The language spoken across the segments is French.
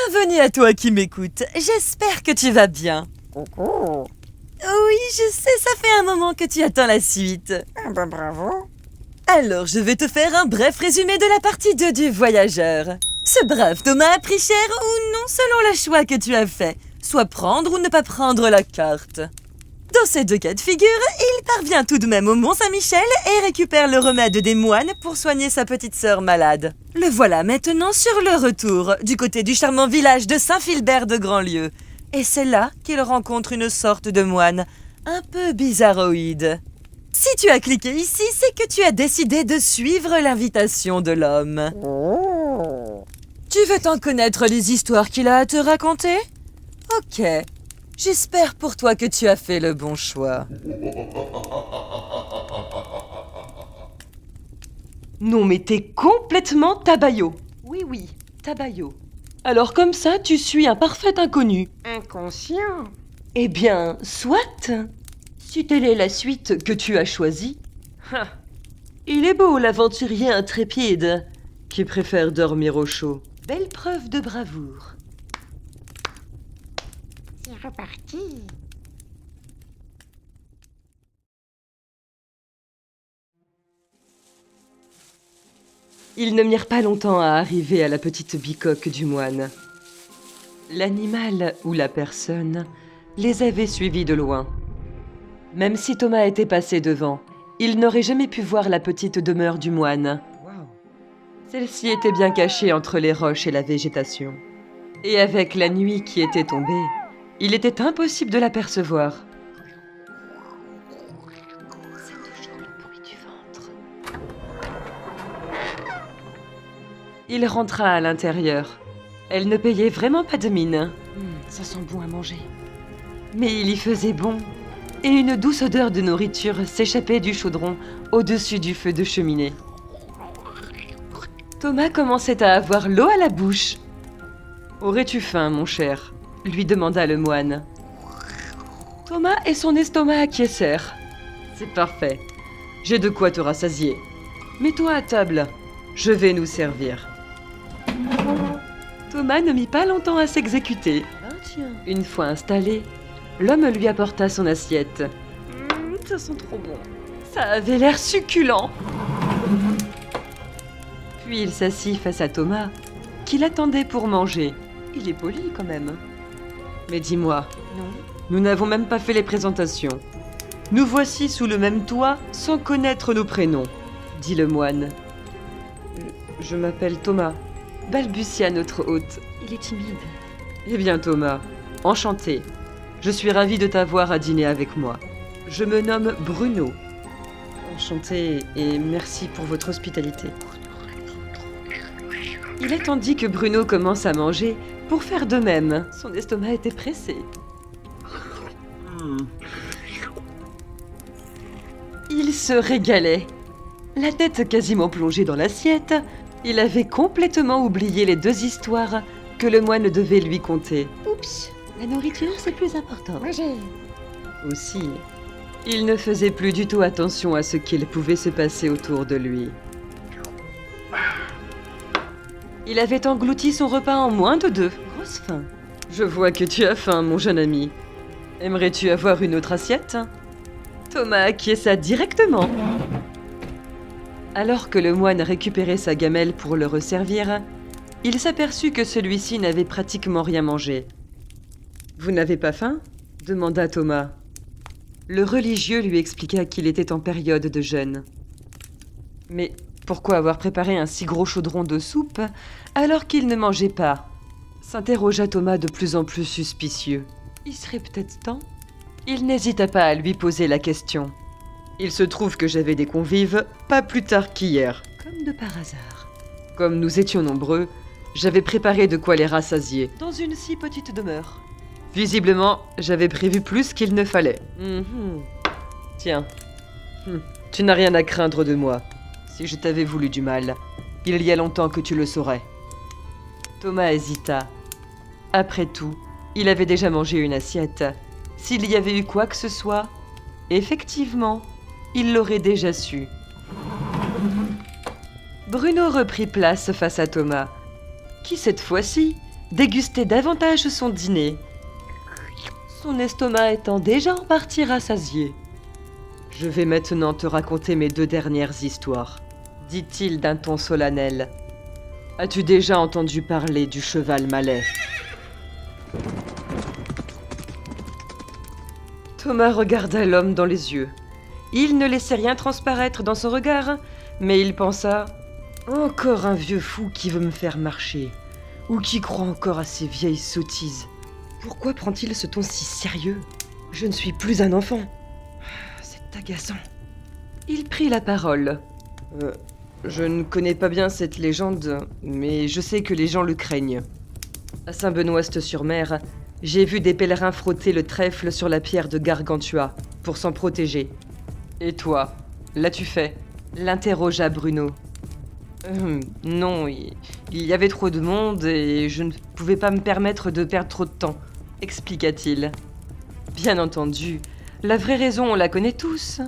Bienvenue à toi qui m'écoutes. J'espère que tu vas bien. Coucou. Oui, je sais, ça fait un moment que tu attends la suite. Ah bah bravo. Alors, je vais te faire un bref résumé de la partie 2 du Voyageur. Ce brave Thomas a pris cher ou non selon le choix que tu as fait, soit prendre ou ne pas prendre la carte. Dans ces deux cas de figure, il parvient tout de même au Mont-Saint-Michel et récupère le remède des moines pour soigner sa petite sœur malade. Le voilà maintenant sur le retour, du côté du charmant village de Saint-Philbert de Grandlieu. Et c'est là qu'il rencontre une sorte de moine, un peu bizarroïde. Si tu as cliqué ici, c'est que tu as décidé de suivre l'invitation de l'homme. Oh. Tu veux t'en connaître les histoires qu'il a à te raconter? Ok. J'espère pour toi que tu as fait le bon choix. Non mais t'es complètement tabayo. Oui, tabayo. Alors comme ça, tu suis un parfait inconnu. Inconscient. Eh bien, soit. Si telle est la suite que tu as choisie. Il est beau l'aventurier intrépide qui préfère dormir au chaud. Belle preuve de bravoure. C'est reparti. Ils ne mirent pas longtemps à arriver à la petite bicoque du moine. L'animal ou la personne les avait suivis de loin. Même si Thomas était passé devant, il n'aurait jamais pu voir la petite demeure du moine. Celle-ci était bien cachée entre les roches et la végétation. Et avec la nuit qui était tombée, il était impossible de l'apercevoir. C'est toujours le bruit du ventre. Il rentra à l'intérieur. Elle ne payait vraiment pas de mine. Ça sent bon à manger. Mais il y faisait bon. Et une douce odeur de nourriture s'échappait du chaudron au-dessus du feu de cheminée. Thomas commençait à avoir l'eau à la bouche. « Aurais-tu faim, mon cher ?» lui demanda le moine. Thomas et son estomac acquiescèrent. « C'est parfait. J'ai de quoi te rassasier. Mets-toi à table. Je vais nous servir. » Thomas ne mit pas longtemps à s'exécuter. Une fois installé, l'homme lui apporta son assiette. Ça sent trop bon. Ça avait l'air succulent. Puis il s'assit face à Thomas, qui l'attendait pour manger. Il est poli quand même. Mais dis-moi, nous n'avons même pas fait les présentations. Nous voici sous le même toit sans connaître nos prénoms, dit le moine. Je m'appelle Thomas, balbutia notre hôte. Il est timide. Eh bien Thomas, enchanté. Je suis ravi de t'avoir à dîner avec moi. Je me nomme Bruno. Enchanté et merci pour votre hospitalité. Il attendit que Bruno commence à manger pour faire de même. Son estomac était pressé. Il se régalait. La tête quasiment plongée dans l'assiette, il avait complètement oublié les deux histoires que le moine devait lui conter. Oups, la nourriture c'est plus important. Manger. Aussi, il ne faisait plus du tout attention à ce qu'il pouvait se passer autour de lui. Il avait englouti son repas en moins de 2. Grosse faim. Je vois que tu as faim, mon jeune ami. Aimerais-tu avoir une autre assiette? Thomas acquiesça directement. Alors que le moine récupérait sa gamelle pour le resservir, il s'aperçut que celui-ci n'avait pratiquement rien mangé. « Vous n'avez pas faim ?» demanda Thomas. Le religieux lui expliqua qu'il était en période de jeûne. « Mais pourquoi avoir préparé un si gros chaudron de soupe alors qu'il ne mangeait pas ?» s'interrogea Thomas de plus en plus suspicieux. Il serait peut-être temps? Il n'hésita pas à lui poser la question. Il se trouve que j'avais des convives pas plus tard qu'hier. Comme de par hasard. Comme nous étions nombreux, j'avais préparé de quoi les rassasier. Dans une si petite demeure. Visiblement, j'avais prévu plus qu'il ne fallait. Tiens, tu n'as rien à craindre de moi. Si je t'avais voulu du mal, il y a longtemps que tu le saurais. Thomas hésita. Après tout, il avait déjà mangé une assiette. S'il y avait eu quoi que ce soit, effectivement, il l'aurait déjà su. Bruno reprit place face à Thomas, qui cette fois-ci déguster davantage son dîner, son estomac étant déjà en partie rassasié. « Je vais maintenant te raconter mes 2 dernières histoires, dit-il d'un ton solennel. As-tu déjà entendu parler du cheval malais ?» Thomas regarda l'homme dans les yeux. Il ne laissait rien transparaître dans son regard, mais il pensa « Encore un vieux fou qui veut me faire marcher, ou qui croit encore à ces vieilles sottises. Pourquoi prend-il ce ton si sérieux? Je ne suis plus un enfant. C'est agaçant. » Il prit la parole. Je ne connais pas bien cette légende, mais je sais que les gens le craignent. À Saint-Benoîst-sur-Mer, j'ai vu des pèlerins frotter le trèfle sur la pierre de Gargantua pour s'en protéger. Et toi, l'as-tu fait? L'interrogea Bruno. Non, il y avait trop de monde et je ne pouvais pas me permettre de perdre trop de temps, expliqua-t-il. Bien entendu, la vraie raison, on la connaît tous.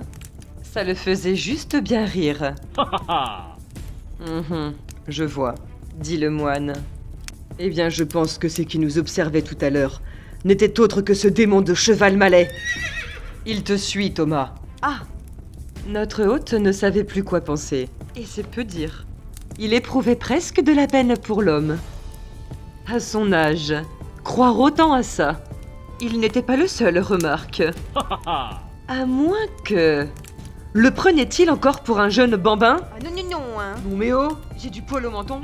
Ça le faisait juste bien rire. Je vois, dit le moine. Eh bien, je pense que ce qui nous observait tout à l'heure n'était autre que ce démon de cheval malais. Il te suit, Thomas. Ah! Notre hôte ne savait plus quoi penser, et c'est peu dire. Il éprouvait presque de la peine pour l'homme. À son âge, croire autant à ça. Il n'était pas le seul, remarque. À moins que... Le prenait-il encore pour un jeune bambin? Ah non, hein. Non mais oh, j'ai du poil au menton.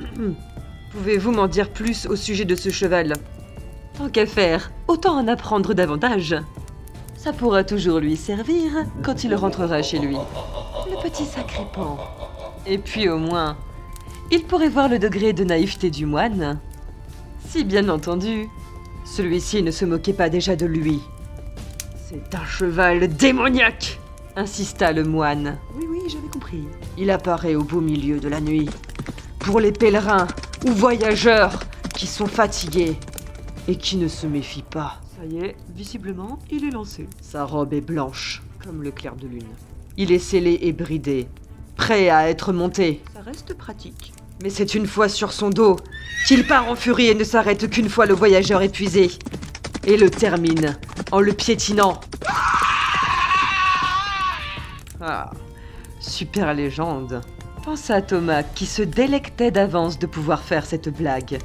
Pouvez-vous m'en dire plus au sujet de ce cheval? Tant qu'à faire, autant en apprendre davantage. Ça pourra toujours lui servir quand il rentrera chez lui. Le petit sacripant. Et puis au moins, il pourrait voir le degré de naïveté du moine. Si bien entendu, celui-ci ne se moquait pas déjà de lui. C'est un cheval démoniaque, insista le moine. Oui, j'avais compris. Il apparaît au beau milieu de la nuit. Pour les pèlerins ou voyageurs qui sont fatigués et qui ne se méfient pas. Ça y est, visiblement, il est lancé. Sa robe est blanche, comme le clair de lune. Il est scellé et bridé, prêt à être monté. Ça reste pratique. Mais c'est une fois sur son dos qu'il part en furie et ne s'arrête qu'une fois le voyageur épuisé. Et le termine en le piétinant. Ah, super légende. Pense à Thomas qui se délectait d'avance de pouvoir faire cette blague.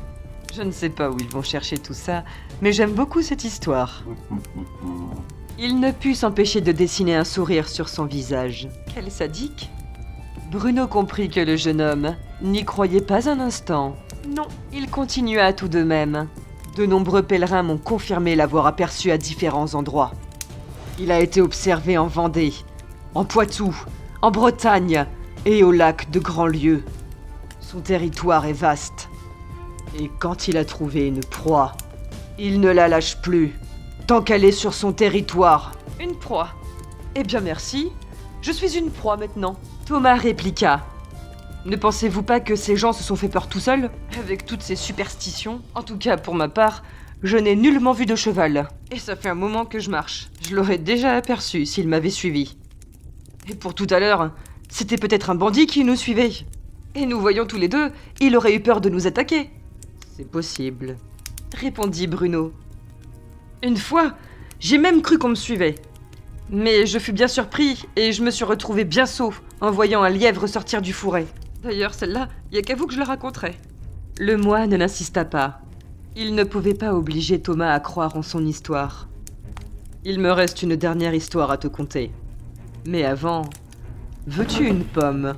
Je ne sais pas où ils vont chercher tout ça, mais j'aime beaucoup cette histoire. Il ne put s'empêcher de dessiner un sourire sur son visage. Quel sadique! Bruno comprit que le jeune homme n'y croyait pas un instant. Non, il continua tout de même. De nombreux pèlerins m'ont confirmé l'avoir aperçu à différents endroits. Il a été observé en Vendée, en Poitou, en Bretagne et au lac de Grandlieu. Son territoire est vaste. Et quand il a trouvé une proie, il ne la lâche plus, tant qu'elle est sur son territoire. Une proie? Eh bien merci, je suis une proie maintenant. Thomas répliqua. Ne pensez-vous pas que ces gens se sont fait peur tout seuls, avec toutes ces superstitions? En tout cas, pour ma part, je n'ai nullement vu de cheval. Et ça fait un moment que je marche. Je l'aurais déjà aperçu s'il m'avait suivi. Et pour tout à l'heure, c'était peut-être un bandit qui nous suivait. Et nous voyons tous les deux, il aurait eu peur de nous attaquer. C'est possible, répondit Bruno. Une fois, j'ai même cru qu'on me suivait. Mais je fus bien surpris et je me suis retrouvé bien sot en voyant un lièvre sortir du fourré. D'ailleurs, celle-là, il n'y a qu'à vous que je la raconterai. Le moine n'insista pas. Il ne pouvait pas obliger Thomas à croire en son histoire. Il me reste une dernière histoire à te conter. Mais avant, veux-tu une pomme?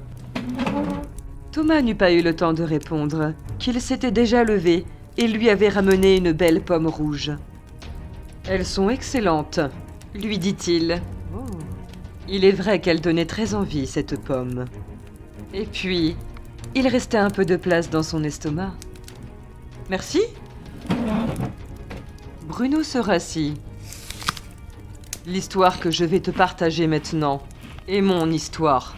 Thomas n'eut pas eu le temps de répondre, qu'il s'était déjà levé et lui avait ramené une belle pomme rouge. « Elles sont excellentes, » lui dit-il. Oh. Il est vrai qu'elle donnait très envie, cette pomme. Et puis, il restait un peu de place dans son estomac. « Merci ?» Bruno se rassit. « L'histoire que je vais te partager maintenant est mon histoire. »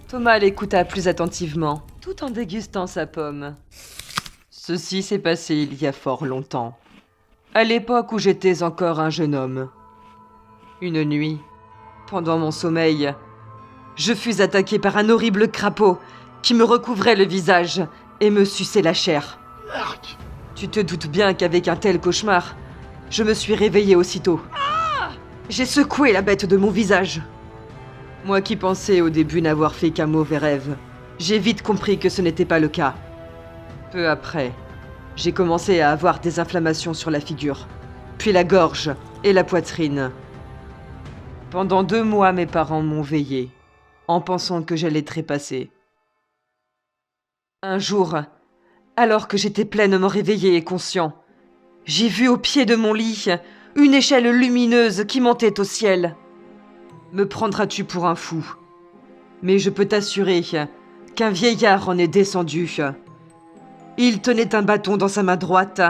Thomas l'écouta plus attentivement, tout en dégustant sa pomme. Ceci s'est passé il y a fort longtemps, à l'époque où j'étais encore un jeune homme. Une nuit, pendant mon sommeil, je fus attaqué par un horrible crapaud qui me recouvrait le visage et me suçait la chair. Tu te doutes bien qu'avec un tel cauchemar, je me suis réveillée aussitôt. J'ai secoué la bête de mon visage. Moi qui pensais au début n'avoir fait qu'un mauvais rêve, j'ai vite compris que ce n'était pas le cas. Peu après, j'ai commencé à avoir des inflammations sur la figure, puis la gorge et la poitrine. Pendant 2 mois, mes parents m'ont veillée, en pensant que j'allais trépasser. Un jour, alors que j'étais pleinement réveillé et conscient, j'ai vu au pied de mon lit une échelle lumineuse qui montait au ciel. Me prendras-tu pour un fou? Mais je peux t'assurer qu'un vieillard en est descendu. Il tenait un bâton dans sa main droite,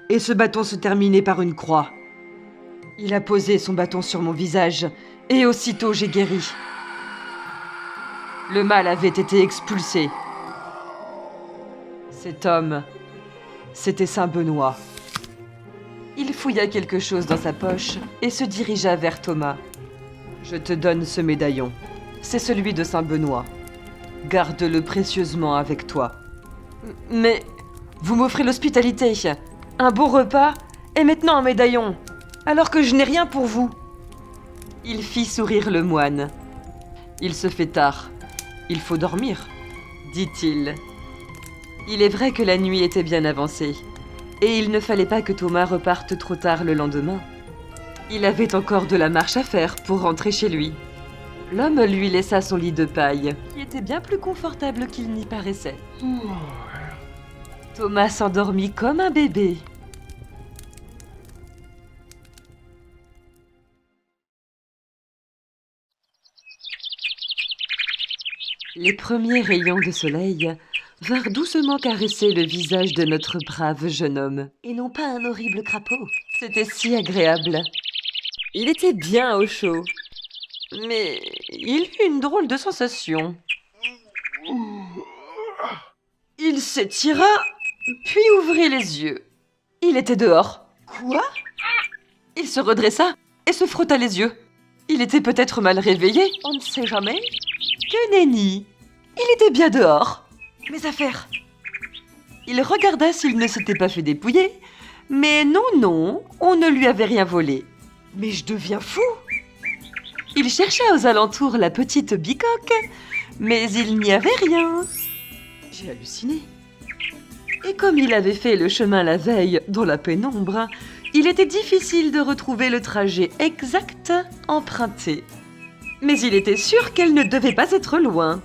et ce bâton se terminait par une croix. Il a posé son bâton sur mon visage, et aussitôt j'ai guéri. Le mal avait été expulsé. Cet homme, c'était Saint Benoît. Il fouilla quelque chose dans sa poche et se dirigea vers Thomas. « Je te donne ce médaillon. C'est celui de Saint Benoît. Garde-le précieusement avec toi. »« Mais vous m'offrez l'hospitalité, un bon repas et maintenant un médaillon, alors que je n'ai rien pour vous. » Il fit sourire le moine. « Il se fait tard. Il faut dormir, » dit-il. Il est vrai que la nuit était bien avancée, et il ne fallait pas que Thomas reparte trop tard le lendemain. Il avait encore de la marche à faire pour rentrer chez lui. L'homme lui laissa son lit de paille, qui était bien plus confortable qu'il n'y paraissait. Thomas s'endormit comme un bébé. Les premiers rayons de soleil vinrent doucement caresser le visage de notre brave jeune homme, et non pas un horrible crapaud. C'était si agréable. Il était bien au chaud, mais il eut une drôle de sensation. Il s'étira, puis ouvrit les yeux. Il était dehors. Quoi? Il se redressa et se frotta les yeux. Il était peut-être mal réveillé, on ne sait jamais. Que nenni! Il était bien dehors. Mes affaires. Il regarda s'il ne s'était pas fait dépouiller, mais non, on ne lui avait rien volé. Mais je deviens fou! Il chercha aux alentours la petite bicoque, mais il n'y avait rien. J'ai halluciné. Et comme il avait fait le chemin la veille dans la pénombre, il était difficile de retrouver le trajet exact emprunté. Mais il était sûr qu'elle ne devait pas être loin,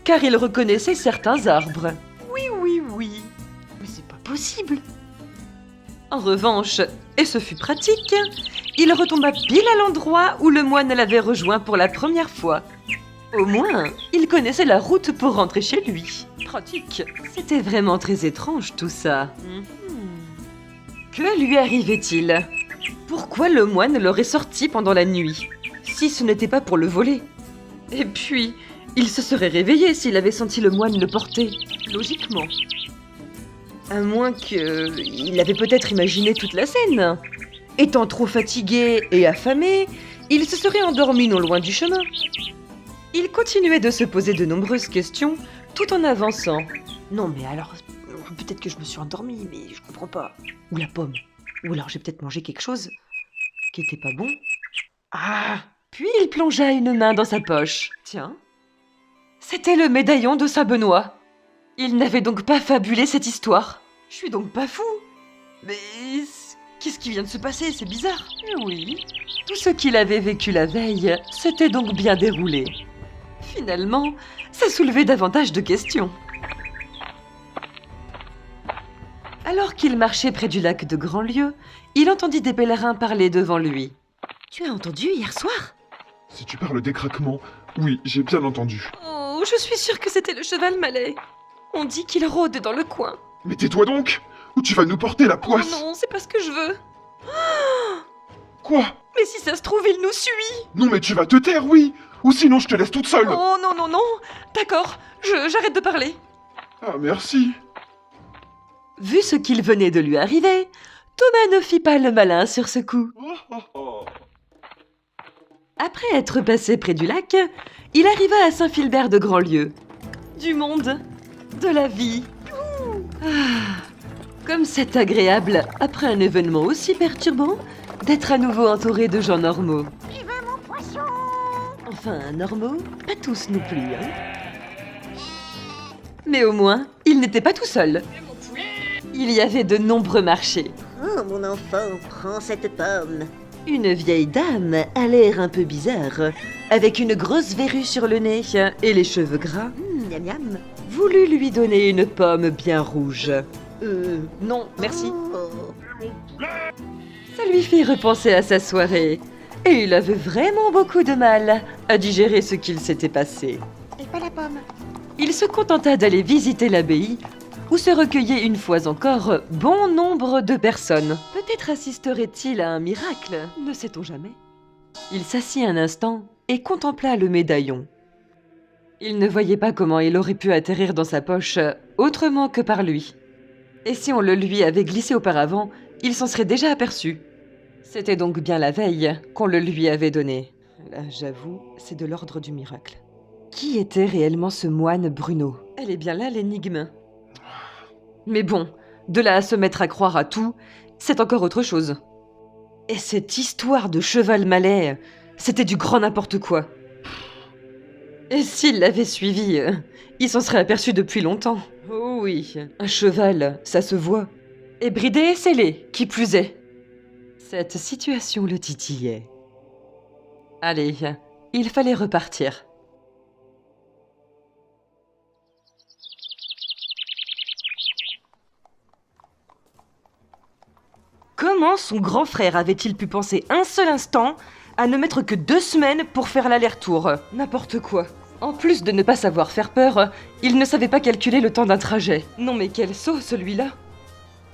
car il reconnaissait certains arbres. Oui. Mais c'est pas possible. En revanche, et ce fut pratique, il retomba pile à l'endroit où le moine l'avait rejoint pour la première fois. Au moins, il connaissait la route pour rentrer chez lui. Pratique. C'était vraiment très étrange tout ça. Que lui arrivait-il? Pourquoi le moine l'aurait sorti pendant la nuit, si ce n'était pas pour le voler? Et puis, il se serait réveillé s'il avait senti le moine le porter, logiquement. À moins qu'il avait peut-être imaginé toute la scène. Étant trop fatigué et affamé, il se serait endormi non loin du chemin. Il continuait de se poser de nombreuses questions tout en avançant. Non mais alors, peut-être que je me suis endormi, mais je comprends pas. Ou la pomme. Ou alors j'ai peut-être mangé quelque chose qui était pas bon. Ah! Puis il plongea une main dans sa poche. Tiens, c'était le médaillon de Saint Benoît. Il n'avait donc pas fabulé cette histoire. Je suis donc pas fou. Mais qu'est-ce qui vient de se passer? C'est bizarre. Oui, tout ce qu'il avait vécu la veille s'était donc bien déroulé. Finalement, ça soulevait davantage de questions. Alors qu'il marchait près du lac de Grandlieu, il entendit des pèlerins parler devant lui. Tu as entendu hier soir? Si tu parles des craquements, oui, j'ai bien entendu. Oh, je suis sûre que c'était le cheval malais. On dit qu'il rôde dans le coin. Mais tais-toi donc! Ou tu vas nous porter la Oh poisse! non, c'est pas ce que je veux. Quoi? Mais si ça se trouve, il nous suit. Non mais tu vas te taire, oui! Ou sinon je te laisse toute seule! Oh non. D'accord, j'arrête de parler. Ah merci! Vu ce qu'il venait de lui arriver, Thomas ne fit pas le malin sur ce coup. Après être passé près du lac, il arriva à Saint-Philbert de Grandlieu. Du monde, de la vie. Comme c'est agréable, après un événement aussi perturbant, d'être à nouveau entouré de gens normaux. Vive mon poisson! Enfin, normaux, pas tous non plus, hein. Mais au moins, il n'était pas tout seul. Il y avait de nombreux marchés. Oh, mon enfant, prends cette pomme. Une vieille dame à l'air un peu bizarre, avec une grosse verrue sur le nez et les cheveux gras, Miam miam. voulut lui donner une pomme bien rouge. Non, merci. Oh. Ça lui fit repenser à sa soirée. Et il avait vraiment beaucoup de mal à digérer ce qu'il s'était passé. Et pas la pomme. Il se contenta d'aller visiter l'abbaye, où se recueillaient une fois encore bon nombre de personnes. Peut-être assisterait-il à un miracle, ne sait-on jamais. Il s'assit un instant et contempla le médaillon. Il ne voyait pas comment il aurait pu atterrir dans sa poche autrement que par lui. Et si on le lui avait glissé auparavant, il s'en serait déjà aperçu. C'était donc bien la veille qu'on le lui avait donné. Là, j'avoue, c'est de l'ordre du miracle. Qui était réellement ce moine Bruno? Elle est bien là, l'énigme. Mais bon, de là à se mettre à croire à tout, c'est encore autre chose. Et cette histoire de cheval malais, c'était du grand n'importe quoi. Et s'il l'avait suivi, il s'en serait aperçu depuis longtemps. Oh oui, un cheval, ça se voit. Et bridé et scellé, qui plus est. Cette situation le titillait. Allez, il fallait repartir. Comment son grand frère avait-il pu penser un seul instant à ne mettre que 2 semaines pour faire l'aller-retour? N'importe quoi. En plus de ne pas savoir faire peur, il ne savait pas calculer le temps d'un trajet. Non mais quel saut celui-là!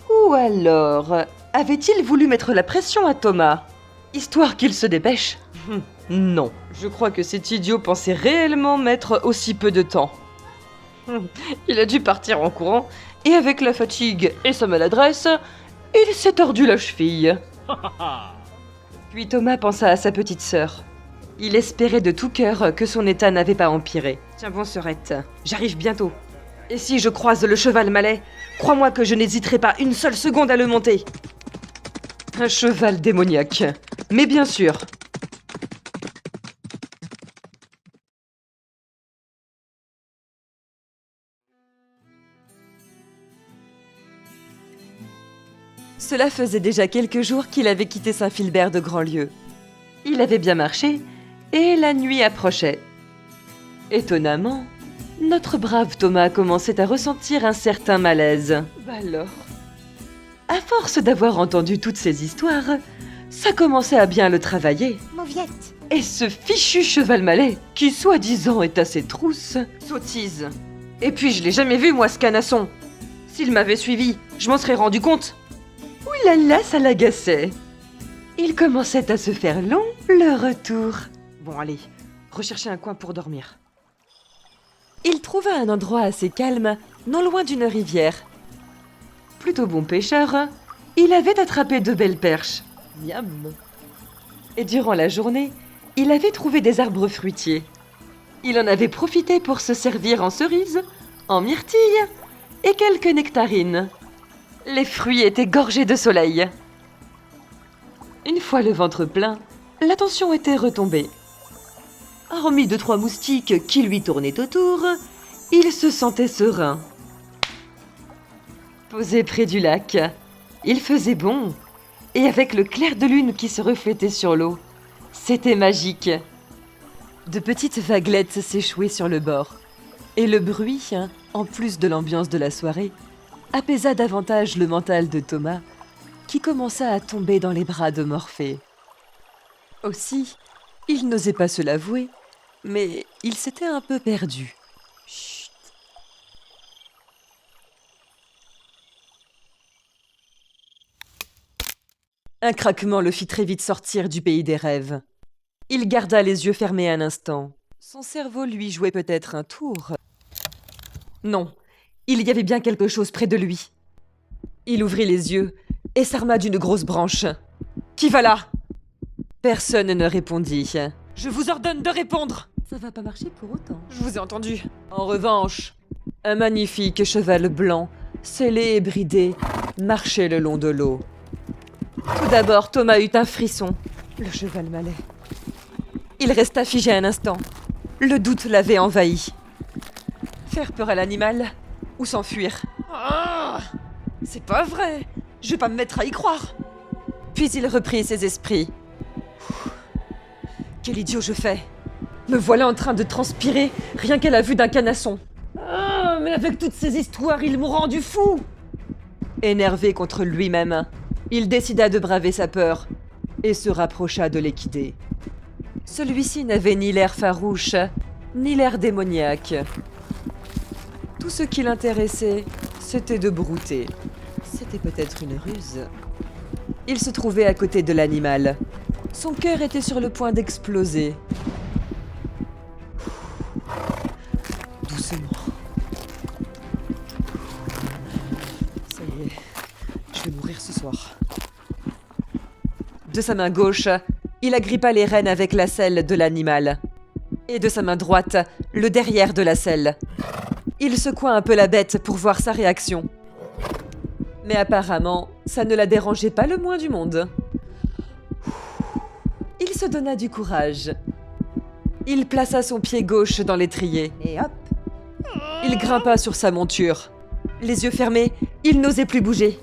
Ou alors, avait-il voulu mettre la pression à Thomas, histoire qu'il se dépêche? Non, je crois que cet idiot pensait réellement mettre aussi peu de temps. Il a dû partir en courant, et avec la fatigue et sa maladresse, il s'est tordu la cheville. Puis Thomas pensa à sa petite sœur. Il espérait de tout cœur que son état n'avait pas empiré. Tiens bon, sœurette, j'arrive bientôt. Et si je croise le cheval malais, crois-moi que je n'hésiterai pas une seule seconde à le monter. Un cheval démoniaque. Mais bien sûr. Cela faisait déjà quelques jours qu'il avait quitté Saint-Philbert de Grandlieu. Il avait bien marché, et la nuit approchait. Étonnamment, notre brave Thomas commençait à ressentir un certain malaise. Bah alors. À force d'avoir entendu toutes ces histoires, ça commençait à bien le travailler. Mauviette. Et ce fichu cheval malais, qui soi-disant est à ses trousses, sottise. Et puis je l'ai jamais vu, moi, ce canasson. S'il m'avait suivi, je m'en serais rendu compte. Ouh là là, ça l'agaçait. Il commençait à se faire long, le retour. Bon, allez, recherchez un coin pour dormir. Il trouva un endroit assez calme, non loin d'une rivière. Plutôt bon pêcheur, il avait attrapé 2 belles perches. Miam. Et durant la journée, il avait trouvé des arbres fruitiers. Il en avait profité pour se servir en cerises, en myrtilles et quelques nectarines. Les fruits étaient gorgés de soleil. Une fois le ventre plein, l'attention était retombée. Hormis 2-3 moustiques qui lui tournaient autour, il se sentait serein. Posé près du lac, il faisait bon, et avec le clair de lune qui se reflétait sur l'eau, c'était magique. De petites vaguelettes s'échouaient sur le bord, et le bruit, en plus de l'ambiance de la soirée, apaisa davantage le mental de Thomas, qui commença à tomber dans les bras de Morphée. Aussi, il n'osait pas se l'avouer, mais il s'était un peu perdu. Chut. Un craquement le fit très vite sortir du pays des rêves. Il garda les yeux fermés un instant. Son cerveau lui jouait peut-être un tour. Non, il y avait bien quelque chose près de lui. Il ouvrit les yeux et s'arma d'une grosse branche. « Qui va là ?» Personne ne répondit. « Je vous ordonne de répondre !»« Ça va pas marcher pour autant. »« Je vous ai entendu. » En revanche, un magnifique cheval blanc, scellé et bridé, marchaient le long de l'eau. Tout d'abord, Thomas eut un frisson. Le cheval Malais. Il resta figé un instant. Le doute l'avait envahi. Faire peur à l'animal ou s'enfuir? Ah, c'est pas vrai. Je vais pas me mettre à y croire. Puis il reprit ses esprits. Quel idiot je fais. Me voilà en train de transpirer rien qu'à la vue d'un canasson. Ah, mais avec toutes ces histoires, ils m'ont rendu fou. Énervé contre lui-même, il décida de braver sa peur et se rapprocha de l'équidé. Celui-ci n'avait ni l'air farouche, ni l'air démoniaque. Tout ce qui l'intéressait, c'était de brouter. C'était peut-être une ruse. Il se trouvait à côté de l'animal. Son cœur était sur le point d'exploser. Doucement. Ça y est, je vais mourir ce soir. De sa main gauche, il agrippa les rênes avec la selle de l'animal. Et de sa main droite, le derrière de la selle. Il secoua un peu la bête pour voir sa réaction. Mais apparemment, ça ne la dérangeait pas le moins du monde. Il se donna du courage. Il plaça son pied gauche dans l'étrier. Et hop. Il grimpa sur sa monture. Les yeux fermés, il n'osait plus bouger.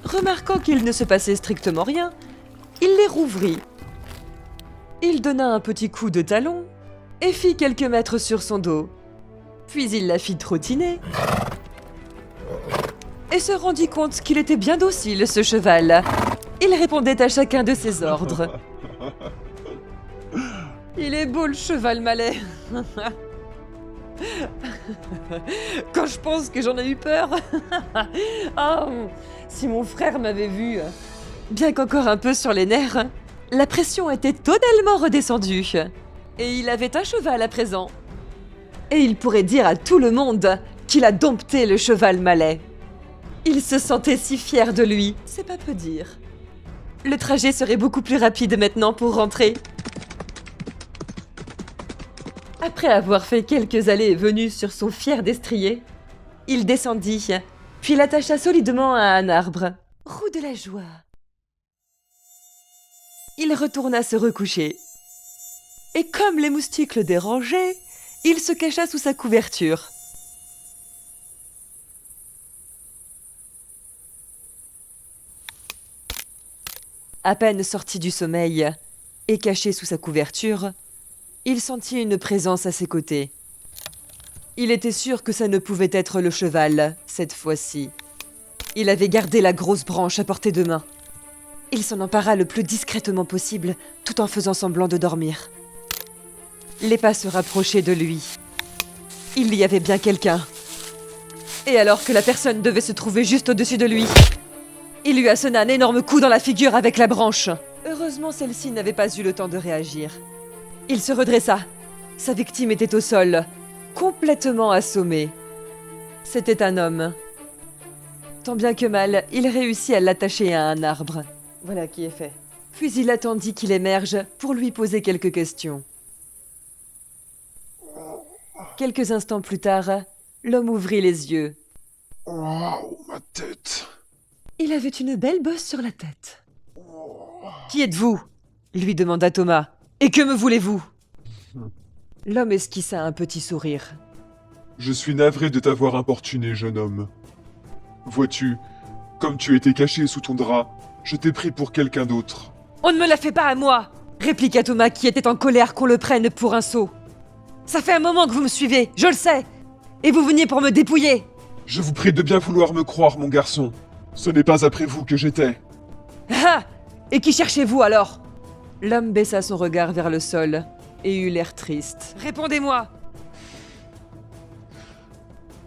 Remarquant qu'il ne se passait strictement rien, il les rouvrit. Il donna un petit coup de talon et fit quelques mètres sur son dos. Puis il la fit trottiner et se rendit compte qu'il était bien docile, ce cheval. Il répondait à chacun de ses ordres. Il est beau, le cheval Malais. Quand je pense que j'en ai eu peur. Oh, si mon frère m'avait vu. Bien qu'encore un peu sur les nerfs, la pression était totalement redescendue. Et il avait un cheval à présent. Et il pourrait dire à tout le monde qu'il a dompté le cheval Malais. Il se sentait si fier de lui, c'est pas peu dire. Le trajet serait beaucoup plus rapide maintenant pour rentrer. Après avoir fait quelques allées et venues sur son fier destrier, il descendit, puis l'attacha solidement à un arbre. Roue de la joie. Il retourna se recoucher. Et comme les moustiques le dérangeaient, il se cacha sous sa couverture. À peine sorti du sommeil et caché sous sa couverture, il sentit une présence à ses côtés. Il était sûr que ça ne pouvait être le cheval, cette fois-ci. Il avait gardé la grosse branche à portée de main. Il s'en empara le plus discrètement possible, tout en faisant semblant de dormir. Les pas se rapprochaient de lui. Il y avait bien quelqu'un. Et alors que la personne devait se trouver juste au-dessus de lui, il lui assena un énorme coup dans la figure avec la branche. Heureusement, celle-ci n'avait pas eu le temps de réagir. Il se redressa. Sa victime était au sol, complètement assommée. C'était un homme. Tant bien que mal, il réussit à l'attacher à un arbre. Voilà qui est fait. Puis il attendit qu'il émerge pour lui poser quelques questions. Quelques instants plus tard, l'homme ouvrit les yeux. Oh, ma tête. Il avait une belle bosse sur la tête. « Qui êtes-vous » lui demanda Thomas. « Et que me voulez-vous » L'homme esquissa un petit sourire. Je suis navré de t'avoir importuné, jeune homme. Vois-tu, comme tu étais caché sous ton drap, je t'ai pris pour quelqu'un d'autre. « On ne me la fait pas à moi » répliqua Thomas qui était en colère qu'on le prenne pour un sot. « Ça fait un moment que vous me suivez, je le sais. Et vous veniez pour me dépouiller. » Je vous prie de bien vouloir me croire, mon garçon. Ce n'est pas après vous que j'étais. Ah ! Et qui cherchez-vous alors ? L'homme baissa son regard vers le sol et eut l'air triste. Répondez-moi !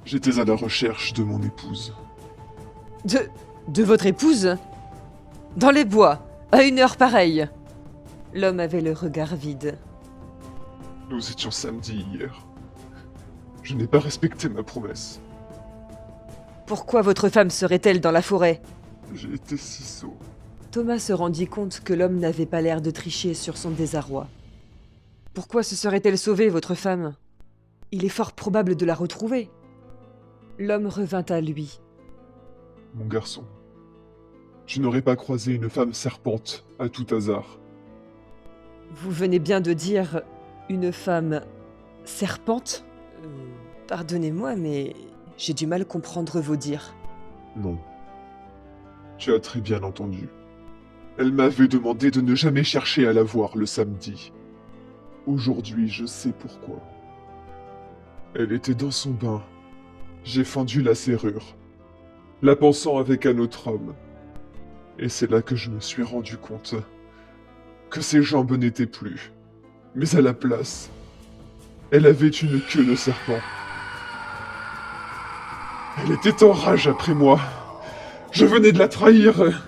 J'étais à la recherche de mon épouse. De votre épouse ? Dans les bois, à une heure pareille. L'homme avait le regard vide. Nous étions samedi hier. Je n'ai pas respecté ma promesse. Pourquoi votre femme serait-elle dans la forêt ? J'ai été si sot. Thomas se rendit compte que l'homme n'avait pas l'air de tricher sur son désarroi. Pourquoi se serait-elle sauvée, votre femme ? Il est fort probable de la retrouver. L'homme revint à lui. mon garçon. Je n'aurais pas croisé une femme serpente à tout hasard. Vous venez bien de dire une femme serpente Pardonnez-moi, mais j'ai du mal à comprendre vos dires. Non. Tu as très bien entendu. Elle m'avait demandé de ne jamais chercher à la voir le samedi. Aujourd'hui, je sais pourquoi. Elle était dans son bain. J'ai fendu la serrure, la pensant avec un autre homme. Et c'est là que je me suis rendu compte que ses jambes n'étaient plus. Mais à la place, elle avait une queue de serpent. Elle était en rage après moi. Je venais de la trahir.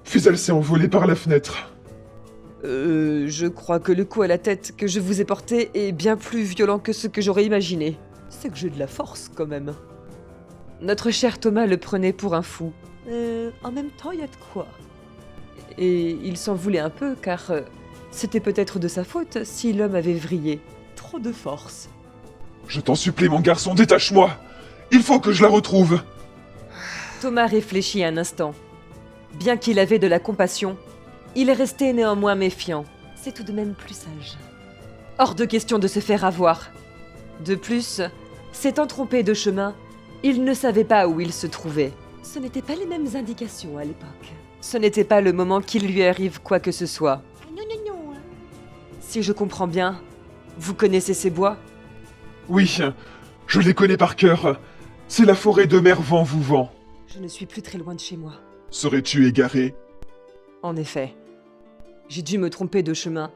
Puis elle s'est envolée par la fenêtre. Je crois que le coup à la tête que je vous ai porté est bien plus violent que ce que j'aurais imaginé. C'est que j'ai de la force, quand même. Notre cher Thomas le prenait pour un fou. En même temps, il y a de quoi. Et il s'en voulait un peu, car c'était peut-être de sa faute si l'homme avait vrillé. Trop de force. Je t'en supplie, mon garçon, détache-moi. Il faut que je la retrouve. Thomas réfléchit un instant. Bien qu'il avait de la compassion, il restait néanmoins méfiant. C'est tout de même plus sage. Hors de question de se faire avoir. De plus, s'étant trompé de chemin, il ne savait pas où il se trouvait. Ce n'étaient pas les mêmes indications à l'époque. Ce n'était pas le moment qu'il lui arrive quoi que ce soit. Ah non, non, non. Si je comprends bien, vous connaissez ces bois? Oui, je les connais par cœur. C'est la forêt de Mervan-Vouvant. Je ne suis plus très loin de chez moi. Serais-tu égaré? En effet, j'ai dû me tromper de chemin,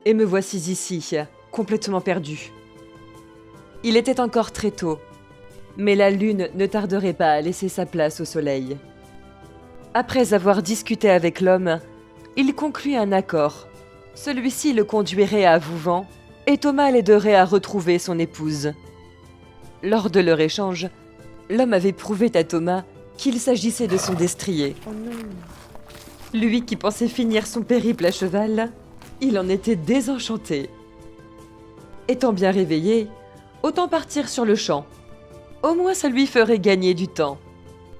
et me voici ici, complètement perdu. Il était encore très tôt, mais la lune ne tarderait pas à laisser sa place au soleil. Après avoir discuté avec l'homme, il conclut un accord. Celui-ci le conduirait à Vouvant, et Thomas l'aiderait à retrouver son épouse. Lors de leur échange, l'homme avait prouvé à Thomas qu'il s'agissait de son destrier. Oh non. Lui qui pensait finir son périple à cheval, il en était désenchanté. Étant bien réveillé, autant partir sur le champ. Au moins ça lui ferait gagner du temps.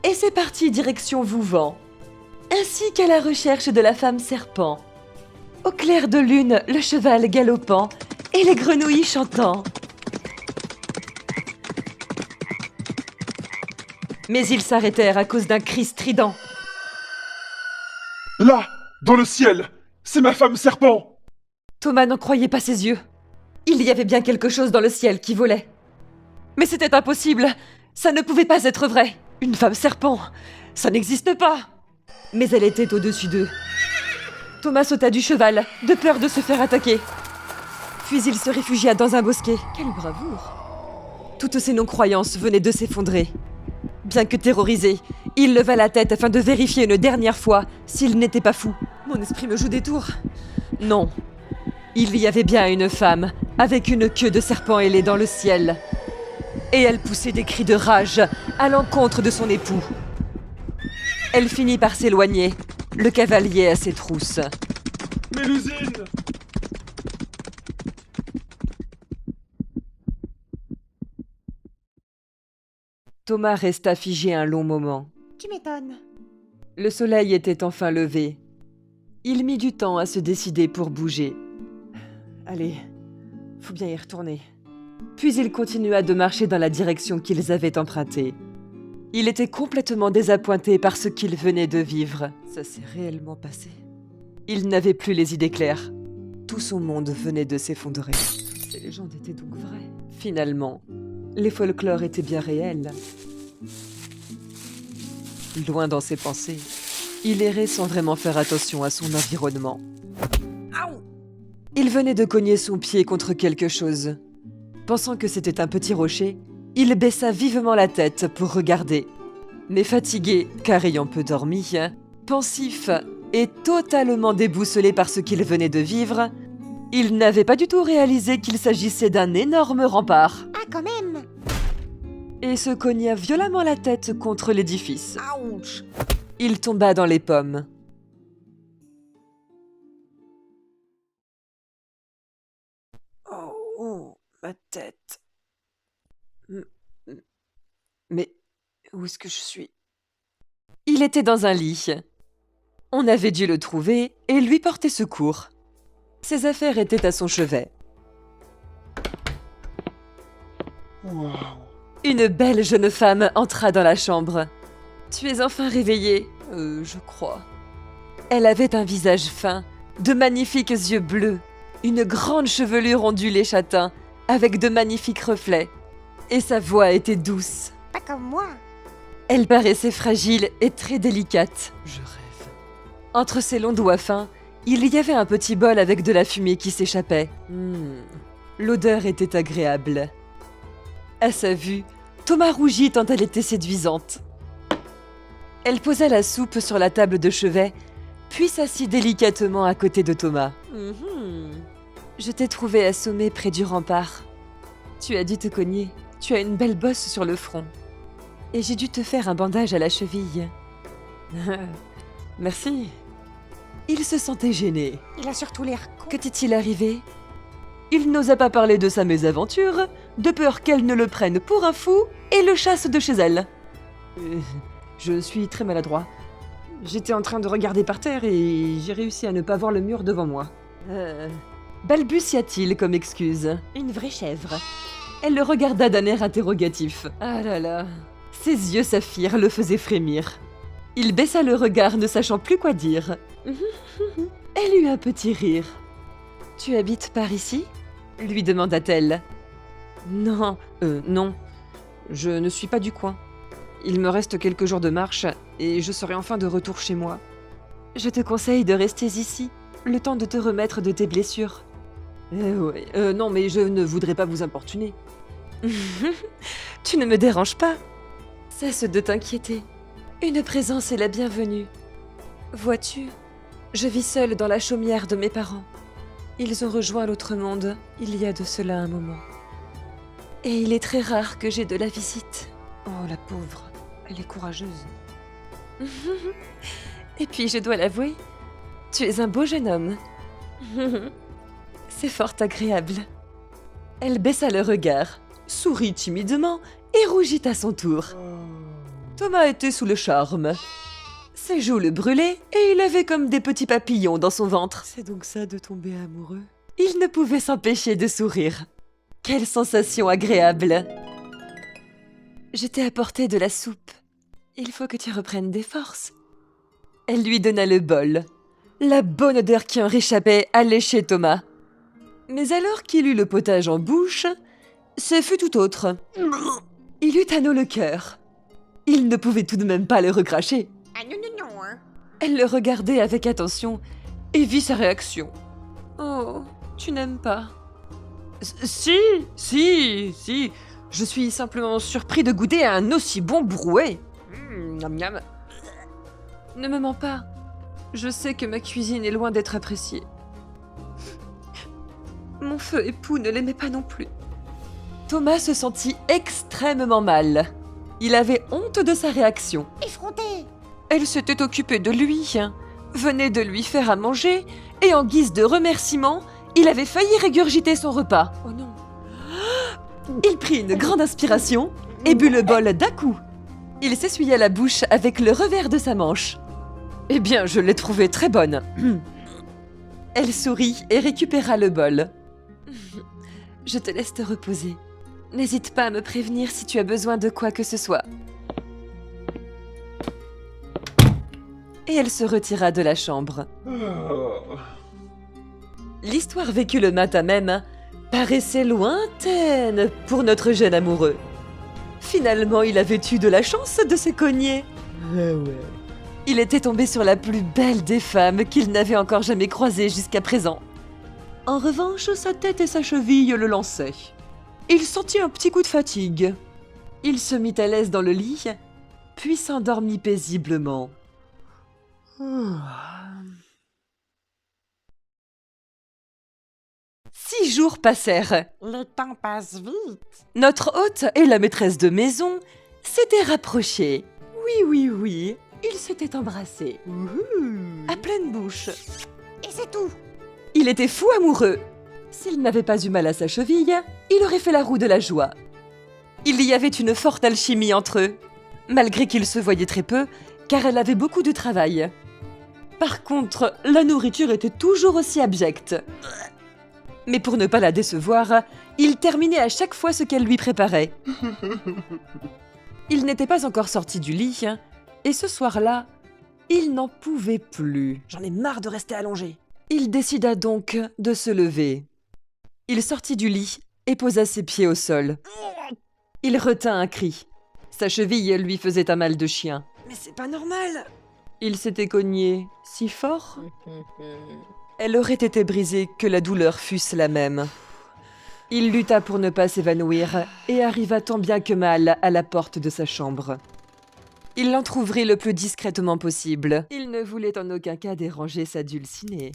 Et c'est parti direction Vouvant, ainsi qu'à la recherche de la femme serpent. Au clair de lune, le cheval galopant et les grenouilles chantant. Mais ils s'arrêtèrent à cause d'un cri strident. Là, dans le ciel, c'est ma femme serpent. Thomas n'en croyait pas ses yeux. Il y avait bien quelque chose dans le ciel qui volait. Mais c'était impossible. Ça ne pouvait pas être vrai. Une femme serpent, ça n'existe pas. Mais elle était au-dessus d'eux. Thomas sauta du cheval, de peur de se faire attaquer. Puis il se réfugia dans un bosquet. Quelle bravoure! Toutes ses non-croyances venaient de s'effondrer. Bien que terrorisé, il leva la tête afin de vérifier une dernière fois s'il n'était pas fou. Mon esprit me joue des tours. Non. Il y avait bien une femme, avec une queue de serpent ailée dans le ciel. Et elle poussait des cris de rage à l'encontre de son époux. Elle finit par s'éloigner, le cavalier à ses trousses. Mélusine! Thomas resta figé un long moment. Tu m'étonnes. Le soleil était enfin levé. Il mit du temps à se décider pour bouger. Allez, faut bien y retourner. Puis il continua de marcher dans la direction qu'ils avaient empruntée. Il était complètement désappointé par ce qu'il venait de vivre. Ça s'est réellement passé. Il n'avait plus les idées claires. Tout son monde venait de s'effondrer. Toutes ces légendes étaient donc vraies. Finalement, les folklores étaient bien réels. Loin dans ses pensées, il errait sans vraiment faire attention à son environnement. Il venait de cogner son pied contre quelque chose. Pensant que c'était un petit rocher, il baissa vivement la tête pour regarder. Mais fatigué, car ayant peu dormi, pensif et totalement déboussolé par ce qu'il venait de vivre, il n'avait pas du tout réalisé qu'il s'agissait d'un énorme rempart. Ah, quand même. Et se cogna violemment la tête contre l'édifice. Ouch. Il tomba dans les pommes. Oh, ma tête. Mais où est-ce que je suis? Il était dans un lit. On avait dû le trouver et lui porter secours. Ses affaires étaient à son chevet. Waouh. Une belle jeune femme entra dans la chambre. « Tu es enfin réveillée ?»« je crois. » Elle avait un visage fin, de magnifiques yeux bleus, une grande chevelure ondulée châtain, avec de magnifiques reflets. Et sa voix était douce. Pas comme moi. Elle paraissait fragile et très délicate. Je rêve. Entre ses longs doigts fins, il y avait un petit bol avec de la fumée qui s'échappait. L'odeur était agréable. À sa vue, Thomas rougit tant elle était séduisante. Elle posa la soupe sur la table de chevet, puis s'assit délicatement à côté de Thomas. Je t'ai trouvé assommé près du rempart. Tu as dû te cogner. Tu as une belle bosse sur le front. Et j'ai dû te faire un bandage à la cheville. Merci. Il se sentait gêné. Il a surtout l'air con. Que t'est-il arrivé? Il n'osa pas parler de sa mésaventure, de peur qu'elle ne le prenne pour un fou et le chasse de chez elle. Je suis très maladroit. J'étais en train de regarder par terre et j'ai réussi à ne pas voir le mur devant moi. Balbutia-t-il comme excuse. Une vraie chèvre. Elle le regarda d'un air interrogatif. Ah là là. Ses yeux saphir le faisaient frémir. Il baissa le regard, ne sachant plus quoi dire. Elle eut un petit rire. « Tu habites par ici ?» lui demanda-t-elle. « Non, non. Je ne suis pas du coin. Il me reste quelques jours de marche et je serai enfin de retour chez moi. Je te conseille de rester ici, le temps de te remettre de tes blessures. » Non, mais je ne voudrais pas vous importuner. « Tu ne me déranges pas. Cesse de t'inquiéter. Une présence est la bienvenue. Vois-tu, je vis seule dans la chaumière de mes parents. Ils ont rejoint l'autre monde il y a de cela un moment. Et il est très rare que j'aie de la visite. Oh, la pauvre, elle est courageuse. Et puis, je dois l'avouer, tu es un beau jeune homme. C'est fort agréable. » Elle baissa le regard, sourit timidement et rougit à son tour. Thomas était sous le charme. Ses joues le brûlaient et il avait comme des petits papillons dans son ventre. C'est donc ça de tomber amoureux? Il ne pouvait s'empêcher de sourire. Quelle sensation agréable! Je t'ai apporté de la soupe. Il faut que tu reprennes des forces. Elle lui donna le bol. La bonne odeur qui en réchappait allait chez Thomas. Mais alors qu'il eut le potage en bouche, ce fut tout autre. Il eut à l'eau le cœur. Il ne pouvait tout de même pas le recracher. Ah non, non, non, hein. Elle le regardait avec attention et vit sa réaction. « Oh, tu n'aimes pas ?»« Si, je suis simplement surpris de goûter à un aussi bon brouet. Miam miam. Ne me mens pas, je sais que ma cuisine est loin d'être appréciée. Mon feu époux ne l'aimait pas non plus. » Thomas se sentit extrêmement mal. Il avait honte de sa réaction. Effronté. Elle s'était occupée de lui, venait de lui faire à manger, et en guise de remerciement, il avait failli régurgiter son repas. Oh non. Il prit une grande inspiration et but le bol d'un coup. Il s'essuya la bouche avec le revers de sa manche. Eh bien, je l'ai trouvée très bonne. Elle sourit et récupéra le bol. Je te laisse te reposer. N'hésite pas à me prévenir si tu as besoin de quoi que ce soit. Et elle se retira de la chambre. L'histoire vécue le matin même paraissait lointaine pour notre jeune amoureux. Finalement, il avait eu de la chance de se cogner. Il était tombé sur la plus belle des femmes qu'il n'avait encore jamais croisée jusqu'à présent. En revanche, sa tête et sa cheville le lançaient. Il sentit un petit coup de fatigue. Il se mit à l'aise dans le lit, puis s'endormit paisiblement. 6 jours passèrent. Le temps passe vite. Notre hôte et la maîtresse de maison s'étaient rapprochés. Oui, ils s'étaient embrassés. À pleine bouche. Et c'est tout. Il était fou amoureux. S'il n'avait pas eu mal à sa cheville, il aurait fait la roue de la joie. Il y avait une forte alchimie entre eux. Malgré qu'ils se voyaient très peu, car elle avait beaucoup de travail. Par contre, la nourriture était toujours aussi abjecte. Mais pour ne pas la décevoir, il terminait à chaque fois ce qu'elle lui préparait. Il n'était pas encore sorti du lit, et ce soir-là, il n'en pouvait plus. J'en ai marre de rester allongé. Il décida donc de se lever. Il sortit du lit et posa ses pieds au sol. Il retint un cri. Sa cheville lui faisait un mal de chien. Mais c'est pas normal. Il s'était cogné si fort. Elle aurait été brisée que la douleur fût la même. Il lutta pour ne pas s'évanouir et arriva tant bien que mal à la porte de sa chambre. Il l'entr'ouvrit le plus discrètement possible. Il ne voulait en aucun cas déranger sa dulcinée.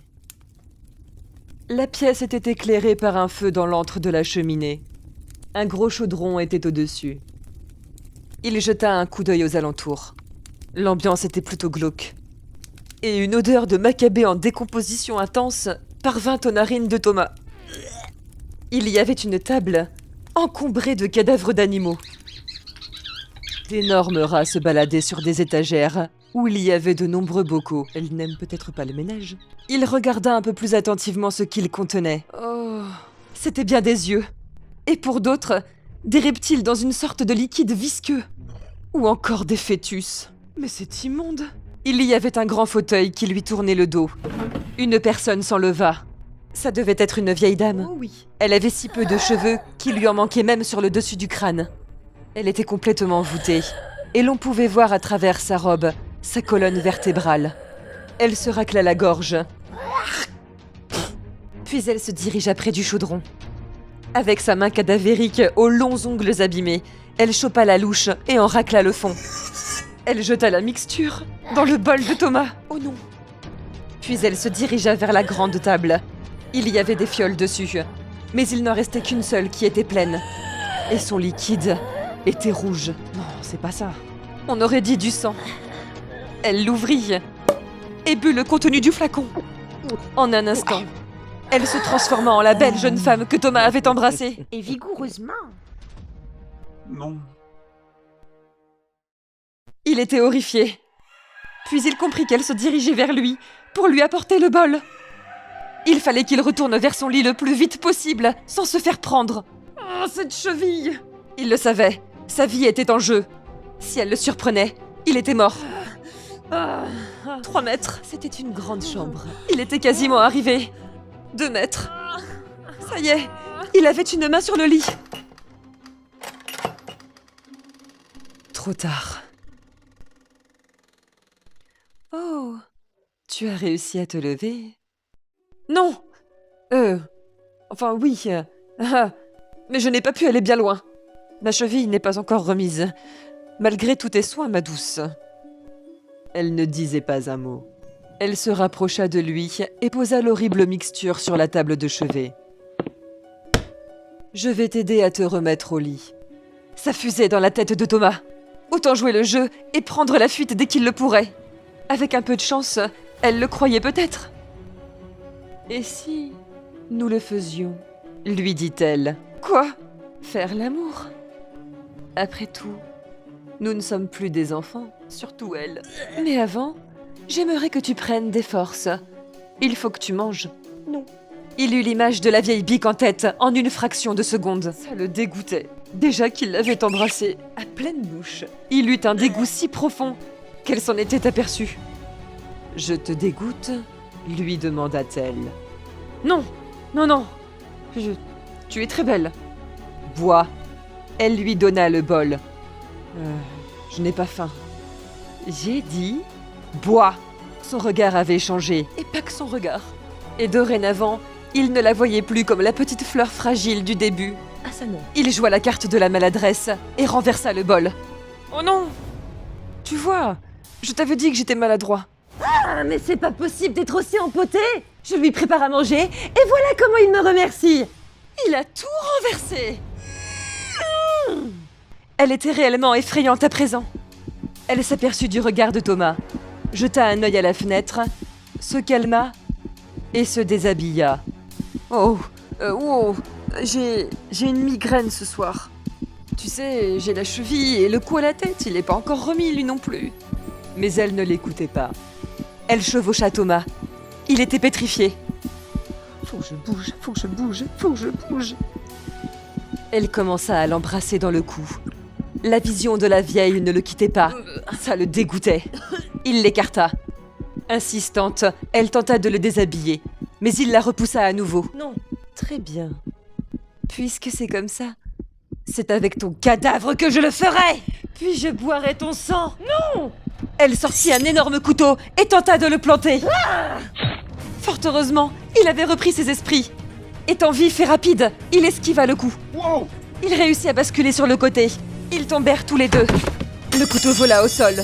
La pièce était éclairée par un feu dans l'antre de la cheminée. Un gros chaudron était au-dessus. Il jeta un coup d'œil aux alentours. L'ambiance était plutôt glauque. Et une odeur de macabée en décomposition intense parvint aux narines de Thomas. Il y avait une table encombrée de cadavres d'animaux. D'énormes rats se baladaient sur des étagères où il y avait de nombreux bocaux. Elle n'aime peut-être pas le ménage. Il regarda un peu plus attentivement ce qu'ils contenaient. Oh, c'était bien des yeux. Et pour d'autres, des reptiles dans une sorte de liquide visqueux. Ou encore des fœtus. Mais c'est immonde. Il y avait un grand fauteuil qui lui tournait le dos. Une personne s'en leva. Ça devait être une vieille dame. Oh oui. Elle avait si peu de cheveux qu'il lui en manquait même sur le dessus du crâne. Elle était complètement voûtée, et l'on pouvait voir à travers sa robe sa colonne vertébrale. Elle se racla la gorge. Puis elle se dirigea près du chaudron. Avec sa main cadavérique aux longs ongles abîmés, elle chopa la louche et en racla le fond. Elle jeta la mixture dans le bol de Thomas. Oh non! Puis elle se dirigea vers la grande table. Il y avait des fioles dessus, mais il n'en restait qu'une seule qui était pleine. Et son liquide était rouge. Non, c'est pas ça. On aurait dit du sang. Elle l'ouvrit et but le contenu du flacon. En un instant, elle se transforma en la belle jeune femme que Thomas avait embrassée. Et vigoureusement. Non. Il était horrifié. Puis il comprit qu'elle se dirigeait vers lui pour lui apporter le bol. Il fallait qu'il retourne vers son lit le plus vite possible, sans se faire prendre. Oh, cette cheville! Il le savait, sa vie était en jeu. Si elle le surprenait, il était mort. 3 mètres, c'était une grande chambre. Il était quasiment arrivé. 2 mètres. Ça y est, il avait une main sur le lit. Trop tard. Oh, tu as réussi à te lever? Non! Enfin oui, mais je n'ai pas pu aller bien loin. Ma cheville n'est pas encore remise, malgré tous tes soins, ma douce. Elle ne disait pas un mot. Elle se rapprocha de lui et posa l'horrible mixture sur la table de chevet. Je vais t'aider à te remettre au lit. Ça fusait dans la tête de Thomas. Autant jouer le jeu et prendre la fuite dès qu'il le pourrait. Avec un peu de chance, elle le croyait peut-être. Et si nous le faisions, lui dit-elle. Quoi? Faire l'amour? Après tout, nous ne sommes plus des enfants, surtout elle. Mais avant, j'aimerais que tu prennes des forces. Il faut que tu manges. Non. Il eut l'image de la vieille bique en tête en une fraction de seconde. Ça le dégoûtait. Déjà qu'il l'avait embrassée à pleine bouche. Il eut un dégoût si profond qu'elle s'en était aperçue. « Je te dégoûte ?» lui demanda-t-elle. « Non, non, non. Tu es très belle. »« Bois. » Elle lui donna le bol. Je n'ai pas faim. » J'ai dit « Bois !» Son regard avait changé, et pas que son regard. Et dorénavant, il ne la voyait plus comme la petite fleur fragile du début. Ah ça non. Il joua la carte de la maladresse et renversa le bol. « Oh non! Tu vois, je t'avais dit que j'étais maladroit. » Ah, mais c'est pas possible d'être aussi empoté! Je lui prépare à manger, et voilà comment il me remercie! Il a tout renversé! Elle était réellement effrayante à présent. Elle s'aperçut du regard de Thomas, jeta un œil à la fenêtre, se calma et se déshabilla. Oh, j'ai une migraine ce soir. Tu sais, j'ai la cheville et le cou à la tête, il n'est pas encore remis lui non plus. Mais elle ne l'écoutait pas. Elle chevaucha Thomas. Il était pétrifié. Faut que je bouge, faut que je bouge, faut que je bouge. Elle commença à l'embrasser dans le cou. La vision de la vieille ne le quittait pas. Ça le dégoûtait. Il l'écarta. Insistante, elle tenta de le déshabiller, mais il la repoussa à nouveau. Non, très bien. Puisque c'est comme ça, c'est avec ton cadavre que je le ferai. Puis je boirai ton sang. Non! Elle sortit un énorme couteau et tenta de le planter. Fort heureusement, il avait repris ses esprits. Étant vif et rapide, il esquiva le coup. Wow! Il réussit à basculer sur le côté. Ils tombèrent tous les deux. Le couteau vola au sol.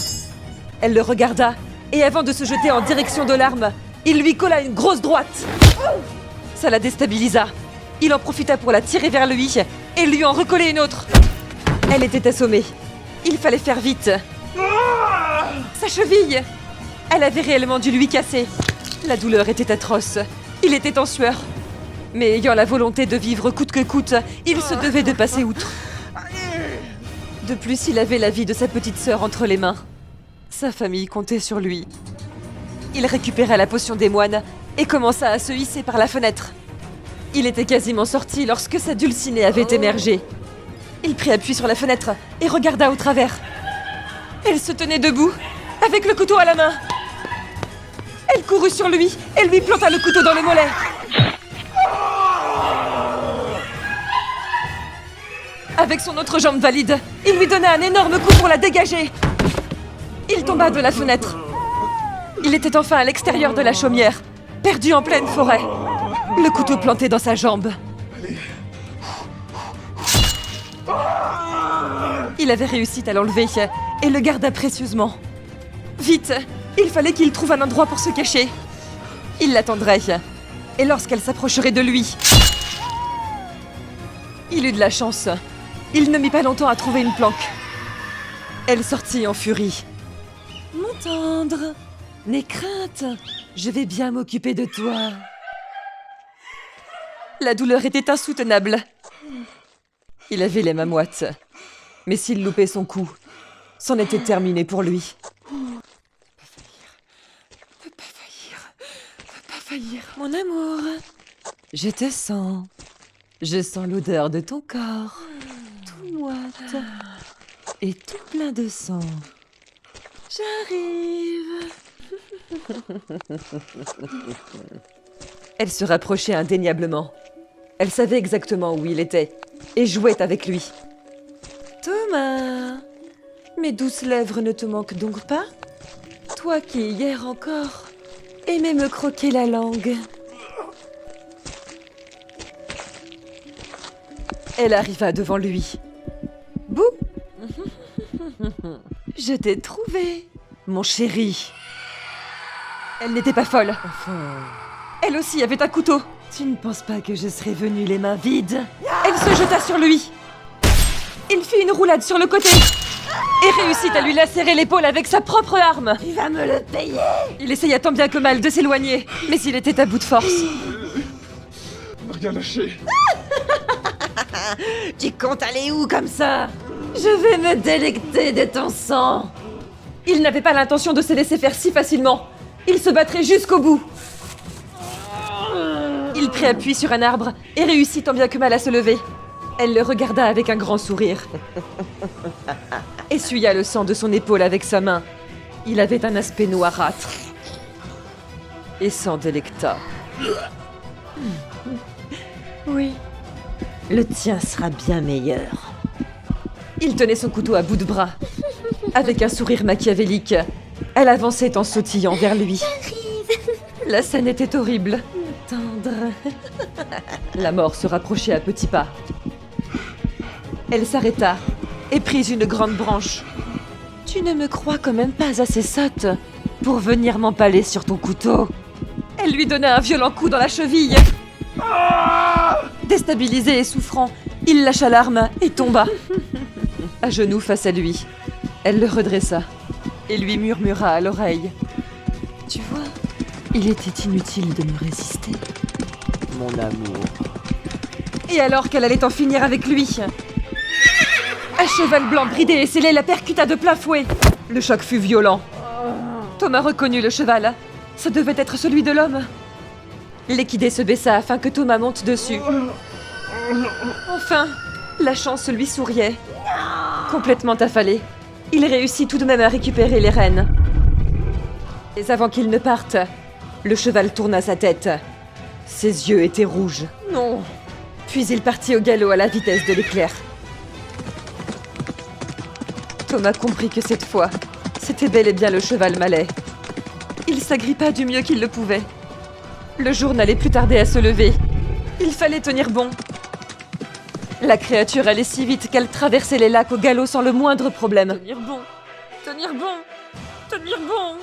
Elle le regarda, et avant de se jeter en direction de l'arme, il lui colla une grosse droite. Ça la déstabilisa. Il en profita pour la tirer vers lui, et lui en recoller une autre. Elle était assommée. Il fallait faire vite. Sa cheville! Elle avait réellement dû lui casser. La douleur était atroce. Il était en sueur. Mais ayant la volonté de vivre coûte que coûte, il se devait de passer outre. De plus, il avait la vie de sa petite sœur entre les mains. Sa famille comptait sur lui. Il récupéra la potion des moines et commença à se hisser par la fenêtre. Il était quasiment sorti lorsque sa dulcinée avait émergé. Il prit appui sur la fenêtre et regarda au travers. Elle se tenait debout, avec le couteau à la main. Elle courut sur lui et lui planta le couteau dans le mollet. Avec son autre jambe valide, il lui donna un énorme coup pour la dégager. Il tomba de la fenêtre. Il était enfin à l'extérieur de la chaumière, perdu en pleine forêt, le couteau planté dans sa jambe. Il avait réussi à l'enlever et le garda précieusement. Vite, il fallait qu'il trouve un endroit pour se cacher. Il l'attendrait, et lorsqu'elle s'approcherait de lui, il eut de la chance. Il ne mit pas longtemps à trouver une planque. Elle sortit en furie. « Mon tendre, n'aie crainte, je vais bien m'occuper de toi. » La douleur était insoutenable. Il avait les mains moites. Mais s'il loupait son coup, c'en était terminé pour lui. Ne pas faillir, mon amour. Je te sens. Je sens l'odeur de ton corps. Tout moite. Et tout plein de sang. J'arrive. Elle se rapprochait indéniablement. Elle savait exactement où il était et jouait avec lui. Thomas, mes douces lèvres ne te manquent donc pas? Toi qui, hier encore, aimais me croquer la langue. Elle arriva devant lui. Bouh! Je t'ai trouvé, mon chéri. Elle n'était pas folle. Elle aussi avait un couteau. Tu ne penses pas que je serais venue les mains vides? Elle se jeta sur lui. Il fit une roulade sur le côté et réussit à lui lacérer l'épaule avec sa propre arme. Tu vas me le payer. Il essaya tant bien que mal de s'éloigner, mais il était à bout de force. Rien lâché. Tu comptes aller où comme ça? Je vais me délecter de ton sang. Il n'avait pas l'intention de se laisser faire si facilement. Il se battrait jusqu'au bout. Il prit appui sur un arbre et réussit tant bien que mal à se lever. Elle le regarda avec un grand sourire. Essuya le sang de son épaule avec sa main. Il avait un aspect noirâtre. Et s'en délecta. Oui. Le tien sera bien meilleur. Il tenait son couteau à bout de bras. Avec un sourire machiavélique, elle avançait en sautillant vers lui. La scène était horrible. Tendre. La mort se rapprochait à petits pas. Elle s'arrêta et prit une grande branche. « Tu ne me crois quand même pas assez sotte pour venir m'empaler sur ton couteau ?» Elle lui donna un violent coup dans la cheville. Déstabilisé et souffrant, il lâcha l'arme et tomba. À genoux face à lui, elle le redressa et lui murmura à l'oreille. « Tu vois, il était inutile de me résister. Mon amour. » Et alors qu'elle allait en finir avec lui, un cheval blanc bridé et scellé la percuta de plein fouet. Le choc fut violent. Thomas reconnut le cheval. Ce devait être celui de l'homme. L'équidé se baissa afin que Thomas monte dessus. Enfin, la chance lui souriait. Complètement affalé, il réussit tout de même à récupérer les rênes. Mais avant qu'il ne parte, le cheval tourna sa tête. Ses yeux étaient rouges. Non. Puis il partit au galop à la vitesse de l'éclair. Thomas comprit que cette fois, c'était bel et bien le cheval malais. Il s'agrippa du mieux qu'il le pouvait. Le jour n'allait plus tarder à se lever. Il fallait tenir bon. La créature allait si vite qu'elle traversait les lacs au galop sans le moindre problème. Tenir bon, tenir bon, tenir bon.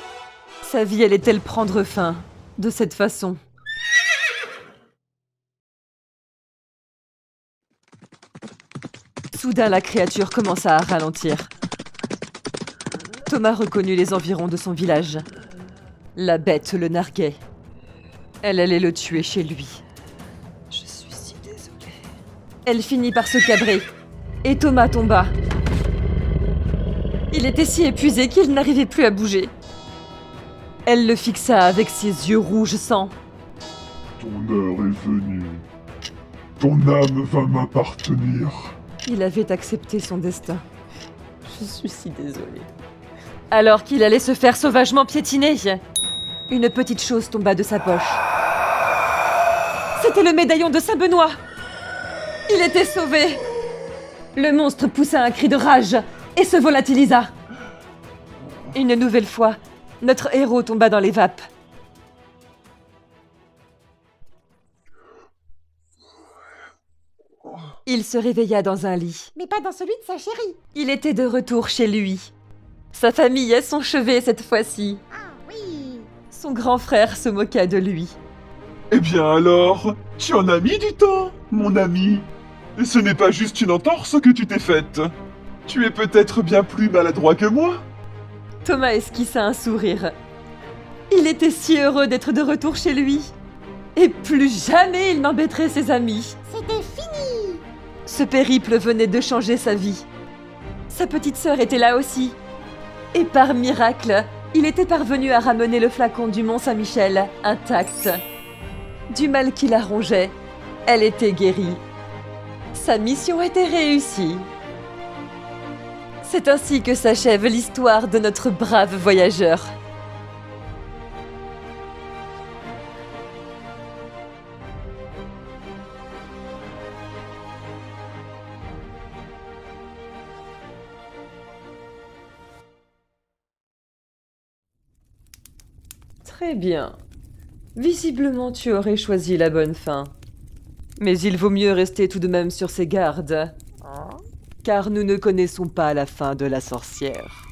Sa vie allait-elle prendre fin de cette façon? Soudain, la créature commença à ralentir. Thomas reconnut les environs de son village. La bête le narguait. Elle allait le tuer chez lui. Je suis si désolée. Elle finit par se cabrer, et Thomas tomba. Il était si épuisé qu'il n'arrivait plus à bouger. Elle le fixa avec ses yeux rouges sang. Ton heure est venue. Ton âme va m'appartenir. Il avait accepté son destin. Je suis si désolée. Alors qu'il allait se faire sauvagement piétiner, une petite chose tomba de sa poche. C'était le médaillon de Saint-Benoît. Il était sauvé. Le monstre poussa un cri de rage et se volatilisa. Une nouvelle fois, notre héros tomba dans les vapes. Il se réveilla dans un lit. Mais pas dans celui de sa chérie. Il était de retour chez lui. Sa famille à son chevet cette fois-ci. Ah oui. Son grand frère se moqua de lui. Eh bien alors, tu en as mis du temps, mon ami. Et ce n'est pas juste une entorse que tu t'es faite. Tu es peut-être bien plus maladroit que moi. Thomas esquissa un sourire. Il était si heureux d'être de retour chez lui. Et plus jamais il n'embêterait ses amis. C'était fini. Ce périple venait de changer sa vie. Sa petite sœur était là aussi. Et par miracle, il était parvenu à ramener le flacon du Mont Saint-Michel intact. Du mal qui la rongeait, elle était guérie. Sa mission était réussie. C'est ainsi que s'achève l'histoire de notre brave voyageur. Très bien. Visiblement, tu aurais choisi la bonne fin. Mais il vaut mieux rester tout de même sur ses gardes. Car nous ne connaissons pas la fin de la sorcière.